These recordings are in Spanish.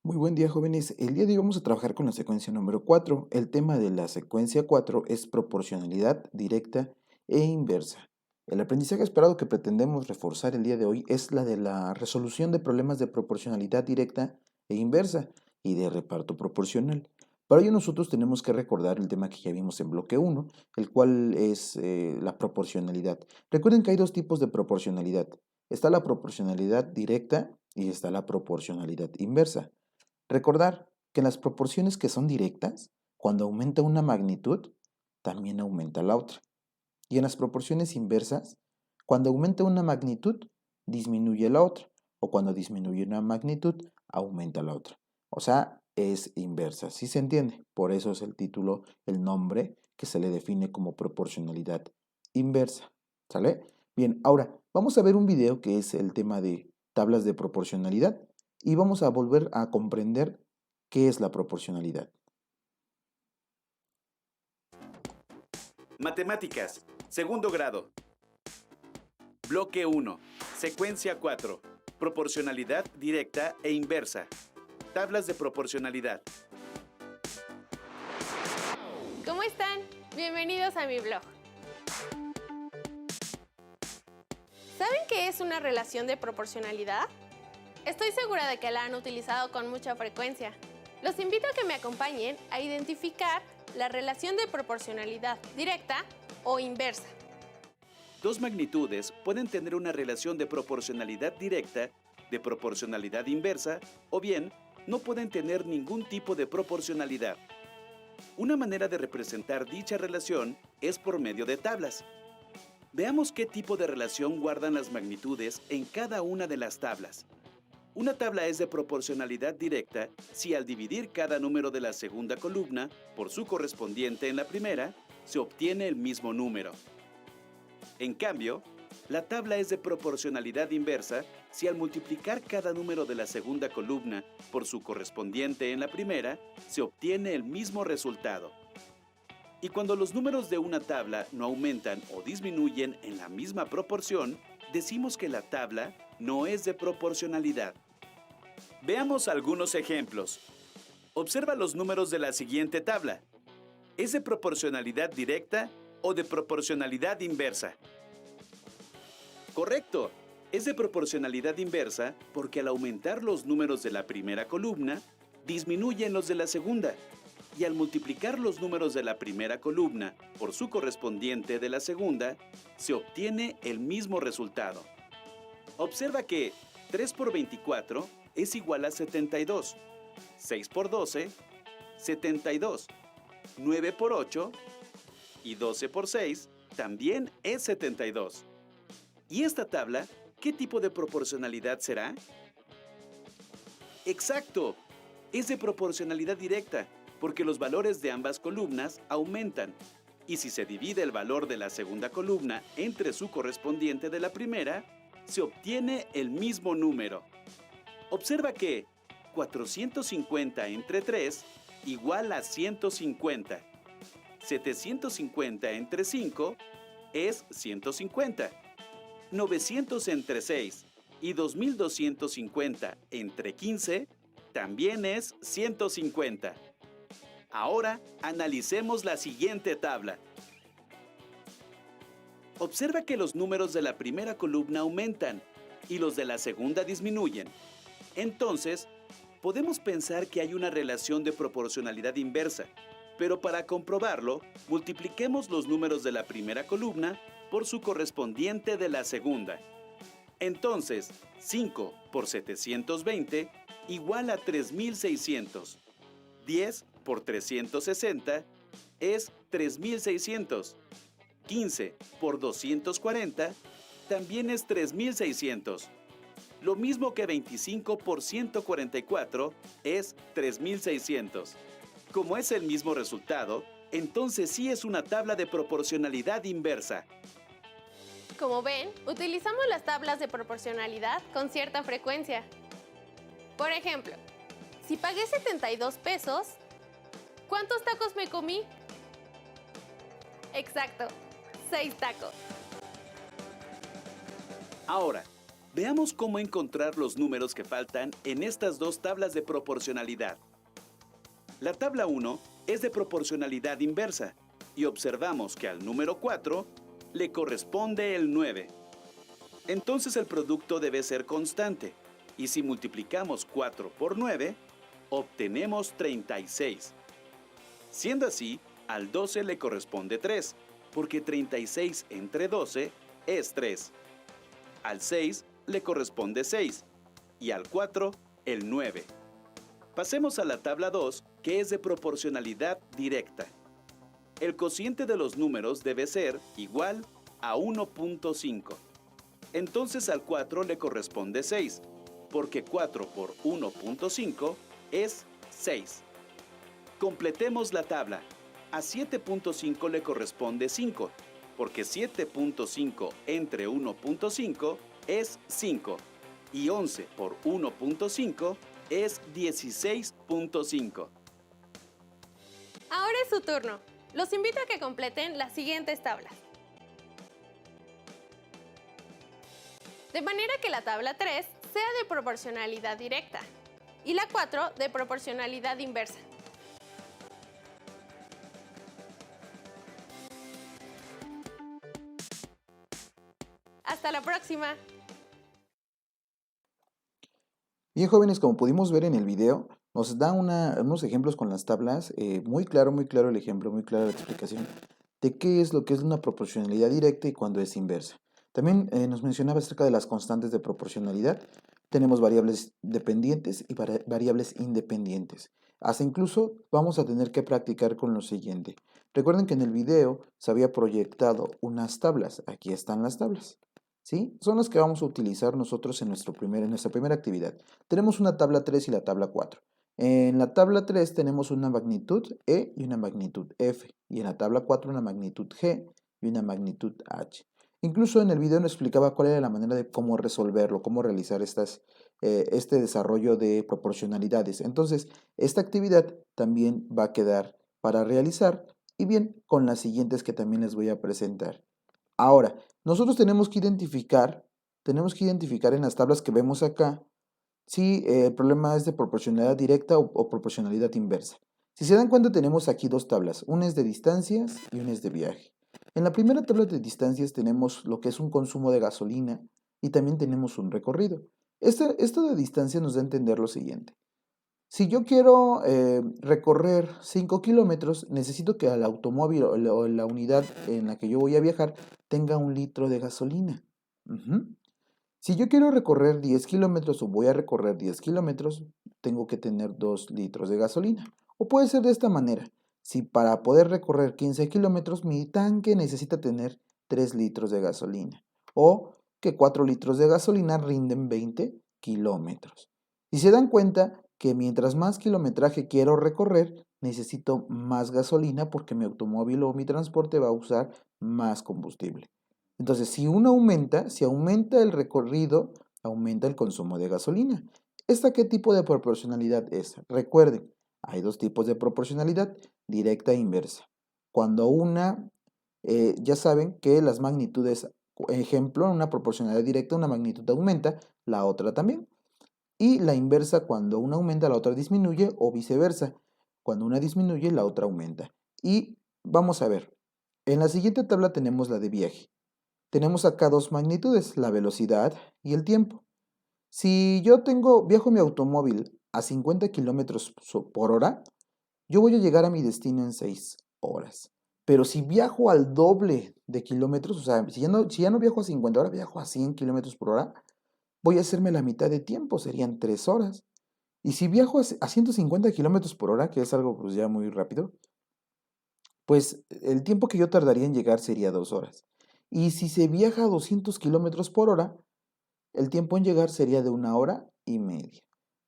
Muy buen día, jóvenes. El día de hoy vamos a trabajar con la secuencia número 4. El tema de la secuencia 4 es proporcionalidad directa e inversa. El aprendizaje esperado que pretendemos reforzar el día de hoy es la de la resolución de problemas de proporcionalidad directa e inversa y de reparto proporcional. Para ello nosotros tenemos que recordar el tema que ya vimos en bloque 1, el cual es la proporcionalidad. Recuerden que hay dos tipos de proporcionalidad. Está la proporcionalidad directa y está la proporcionalidad inversa. Recordar que en las proporciones que son directas, cuando aumenta una magnitud, también aumenta la otra. Y en las proporciones inversas, cuando aumenta una magnitud, disminuye la otra. O cuando disminuye una magnitud, aumenta la otra. O sea, es inversa. ¿Sí se entiende? Por eso es el título, el nombre que se le define como proporcionalidad inversa. ¿Sale? Bien, ahora vamos a ver un video que es el tema de tablas de proporcionalidad y vamos a volver a comprender qué es la proporcionalidad. Matemáticas, segundo grado. Bloque 1. Secuencia 4. Proporcionalidad directa e inversa. Tablas de proporcionalidad. ¿Cómo están? Bienvenidos a mi blog. ¿Saben qué es una relación de proporcionalidad? Estoy segura de que la han utilizado con mucha frecuencia. Los invito a que me acompañen a identificar la relación de proporcionalidad directa o inversa. Dos magnitudes pueden tener una relación de proporcionalidad directa, de proporcionalidad inversa, o bien no pueden tener ningún tipo de proporcionalidad. Una manera de representar dicha relación es por medio de tablas. Veamos qué tipo de relación guardan las magnitudes en cada una de las tablas. Una tabla es de proporcionalidad directa si al dividir cada número de la segunda columna por su correspondiente en la primera, se obtiene el mismo número. En cambio, la tabla es de proporcionalidad inversa si al multiplicar cada número de la segunda columna por su correspondiente en la primera, se obtiene el mismo resultado. Y cuando los números de una tabla no aumentan o disminuyen en la misma proporción, decimos que la tabla no es de proporcionalidad. Veamos algunos ejemplos. Observa los números de la siguiente tabla. ¿Es de proporcionalidad directa o de proporcionalidad inversa? Correcto, es de proporcionalidad inversa porque al aumentar los números de la primera columna, disminuyen los de la segunda. Y al multiplicar los números de la primera columna por su correspondiente de la segunda, se obtiene el mismo resultado. Observa que 3 por 24 es igual a 72, 6 por 12, 72, 9 por 8 y 12 por 6 también es 72. ¿Y esta tabla qué tipo de proporcionalidad será? ¡Exacto! Es de proporcionalidad directa, porque los valores de ambas columnas aumentan. Y si se divide el valor de la segunda columna entre su correspondiente de la primera, se obtiene el mismo número. Observa que 450 entre 3 igual a 150. 750 entre 5 es 150. 900 entre 6 y 2250 entre 15 también es 150. Ahora analicemos la siguiente tabla. Observa que los números de la primera columna aumentan y los de la segunda disminuyen. Entonces, podemos pensar que hay una relación de proporcionalidad inversa, pero para comprobarlo, multipliquemos los números de la primera columna por su correspondiente de la segunda. Entonces, 5 por 720 igual a 3600. 10 por 360 es 3600. 15 por 240 también es 3600. Lo mismo que 25 por 144 es 3600. Como es el mismo resultado, entonces sí es una tabla de proporcionalidad inversa. Como ven, utilizamos las tablas de proporcionalidad con cierta frecuencia. Por ejemplo, si pagué 72 pesos, ¿cuántos tacos me comí? Exacto, 6 tacos. Ahora, Veamos cómo encontrar los números que faltan en estas dos tablas de proporcionalidad. La tabla 1 es de proporcionalidad inversa y observamos que al número 4 le corresponde el 9. Entonces el producto debe ser constante y si multiplicamos 4 por 9, obtenemos 36. Siendo así, al 12 le corresponde 3, porque 36 entre 12 es 3. Al 6 le corresponde 6 y al 4 el 9. Pasemos a la tabla 2, que es de proporcionalidad directa. El cociente de los números debe ser igual a 1.5. Entonces al 4 le corresponde 6, porque 4 por 1.5 es 6. Completemos la tabla. A 7.5 le corresponde 5, porque 7.5 entre 1.5 es 5, y 11 por 1.5 es 16.5. Ahora es su turno. Los invito a que completen las siguientes tablas. De manera que la tabla 3 sea de proporcionalidad directa y la 4 de proporcionalidad inversa. ¡Hasta la próxima! Bien, jóvenes, como pudimos ver en el video, nos da unos ejemplos con las tablas, muy claro el ejemplo, muy clara la explicación de qué es lo que es una proporcionalidad directa y cuándo es inversa. También nos mencionaba acerca de las constantes de proporcionalidad. Tenemos variables dependientes y variables independientes. Hasta incluso vamos a tener que practicar con lo siguiente. Recuerden que en el video se había proyectado unas tablas. Aquí están las tablas. ¿Sí? Son las que vamos a utilizar nosotros en nuestra primera actividad. Tenemos una tabla 3 y la tabla 4. En la tabla 3 tenemos una magnitud E y una magnitud F. Y en la tabla 4 una magnitud G y una magnitud H. Incluso en el video nos explicaba cuál era la manera de cómo resolverlo, cómo realizar este desarrollo de proporcionalidades. Entonces, esta actividad también va a quedar para realizar y bien con las siguientes que también les voy a presentar. Ahora, nosotros tenemos que identificar en las tablas que vemos acá si el problema es de proporcionalidad directa o proporcionalidad inversa. Si se dan cuenta, tenemos aquí dos tablas, una es de distancias y una es de viaje. En la primera tabla de distancias tenemos lo que es un consumo de gasolina y también tenemos un recorrido. Esto de distancia nos da a entender lo siguiente. Si yo quiero recorrer 5 kilómetros, necesito que el automóvil o la unidad en la que yo voy a viajar tenga 1 litro de gasolina. Si yo quiero recorrer 10 kilómetros o voy a recorrer 10 kilómetros, tengo que tener 2 litros de gasolina. O puede ser de esta manera. Si para poder recorrer 15 kilómetros, mi tanque necesita tener 3 litros de gasolina. O que 4 litros de gasolina rinden 20 kilómetros. Si se dan cuenta que mientras más kilometraje quiero recorrer, necesito más gasolina porque mi automóvil o mi transporte va a usar más combustible. Entonces, si aumenta el recorrido, aumenta el consumo de gasolina. ¿Esta qué tipo de proporcionalidad es? Recuerden, hay dos tipos de proporcionalidad, directa e inversa. Cuando ya saben que las magnitudes, ejemplo, en una proporcionalidad directa, una magnitud aumenta, la otra también. Y la inversa, cuando una aumenta, la otra disminuye, o viceversa. Cuando una disminuye, la otra aumenta. Y vamos a ver, en la siguiente tabla tenemos la de viaje. Tenemos acá dos magnitudes, la velocidad y el tiempo. Si yo viajo mi automóvil a 50 kilómetros por hora, yo voy a llegar a mi destino en 6 horas. Pero si viajo al doble de kilómetros, o sea, si ya no viajo a 50, ahora viajo a 100 kilómetros por hora, voy a hacerme la mitad de tiempo, serían 3 horas. Y si viajo a 150 kilómetros por hora, que es algo pues ya muy rápido, pues el tiempo que yo tardaría en llegar sería 2 horas. Y si se viaja a 200 kilómetros por hora, el tiempo en llegar sería de 1 hora y media.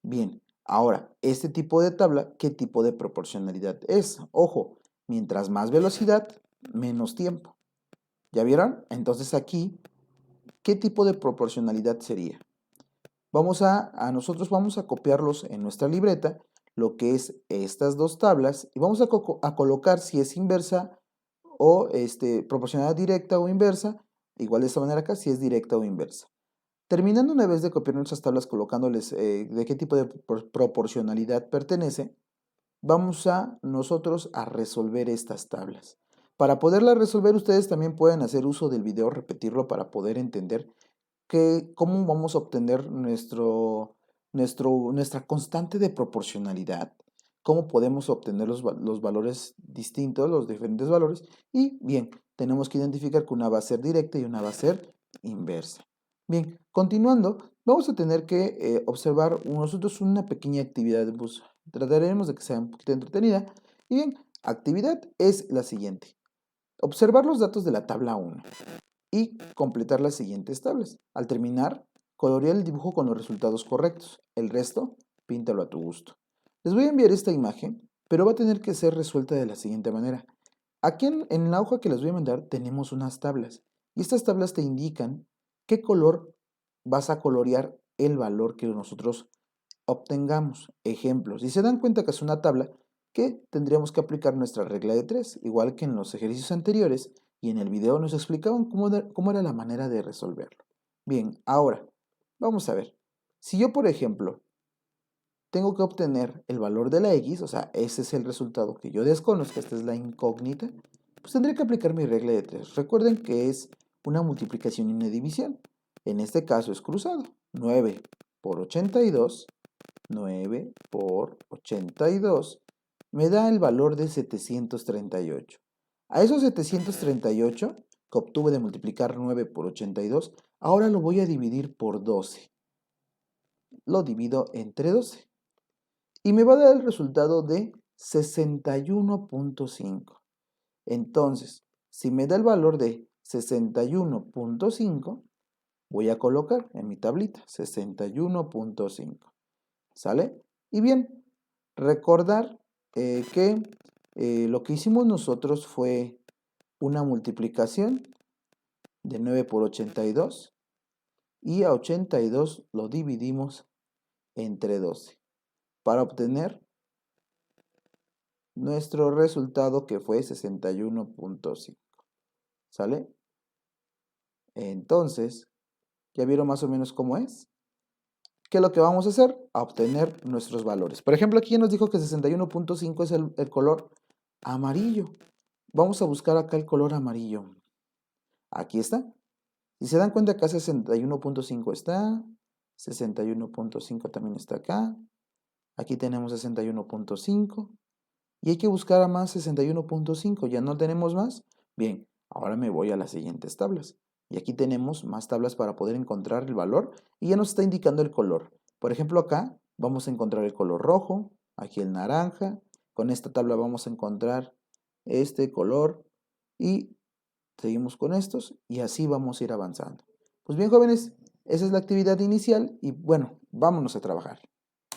Bien, ahora, este tipo de tabla, ¿qué tipo de proporcionalidad es? Ojo, mientras más velocidad, menos tiempo. ¿Ya vieron? Entonces aquí, ¿qué tipo de proporcionalidad sería? Nosotros vamos a copiarlos en nuestra libreta, lo que es estas dos tablas, y vamos a colocar si es inversa o proporcionalidad directa o inversa, igual de esta manera acá, si es directa o inversa. Terminando una vez de copiar nuestras tablas colocándoles de qué tipo de proporcionalidad pertenece, vamos a nosotros a resolver estas tablas. Para poderlas resolver, ustedes también pueden hacer uso del video, repetirlo para poder entender cómo vamos a obtener nuestra constante de proporcionalidad, cómo podemos obtener los valores distintos, los diferentes valores, y bien, tenemos que identificar que una va a ser directa y una va a ser inversa. Bien, continuando, vamos a tener que observar nosotros una pequeña actividad, pues trataremos de que sea un poquito entretenida. Y bien, actividad es la siguiente: observar los datos de la tabla 1 y completar las siguientes tablas. Al terminar, colorear el dibujo con los resultados correctos. El resto, píntalo a tu gusto. Les voy a enviar esta imagen, pero va a tener que ser resuelta de la siguiente manera. Aquí en la hoja que les voy a mandar tenemos unas tablas, y estas tablas te indican qué color vas a colorear el valor que nosotros obtengamos. Ejemplos, si se dan cuenta que es una tabla, que tendríamos que aplicar nuestra regla de 3, igual que en los ejercicios anteriores, y en el video nos explicaban cómo era la manera de resolverlo. Bien, ahora, vamos a ver. Si yo, por ejemplo, tengo que obtener el valor de la x, o sea, ese es el resultado que yo desconozco, esta es la incógnita, pues tendré que aplicar mi regla de 3. Recuerden que es una multiplicación y una división. En este caso es cruzado. 9 por 82, 9 por 82, me da el valor de 738. A esos 738 que obtuve de multiplicar 9 por 82, ahora lo voy a dividir por 12. Lo divido entre 12. Y me va a dar el resultado de 61.5. Entonces, si me da el valor de 61.5, voy a colocar en mi tablita 61.5. ¿Sale? Y bien, recordar que lo que hicimos nosotros fue una multiplicación de 9 por 82 y a 82 lo dividimos entre 12 para obtener nuestro resultado, que fue 61.5. ¿Sale? Entonces, ¿ya vieron más o menos cómo es? ¿Qué es lo que vamos a hacer? A obtener nuestros valores. Por ejemplo, aquí nos dijo que 61.5 es el color amarillo. Vamos a buscar acá el color amarillo. Aquí está. Si se dan cuenta, acá 61.5 está. 61.5 también está acá. Aquí tenemos 61.5. Y hay que buscar a más 61.5. ¿Ya no tenemos más? Bien, ahora me voy a las siguientes tablas. Y aquí tenemos más tablas para poder encontrar el valor. Y ya nos está indicando el color. Por ejemplo, acá vamos a encontrar el color rojo. Aquí el naranja. Con esta tabla vamos a encontrar este color. Y seguimos con estos. Y así vamos a ir avanzando. Pues bien, jóvenes, esa es la actividad inicial. Y bueno, vámonos a trabajar.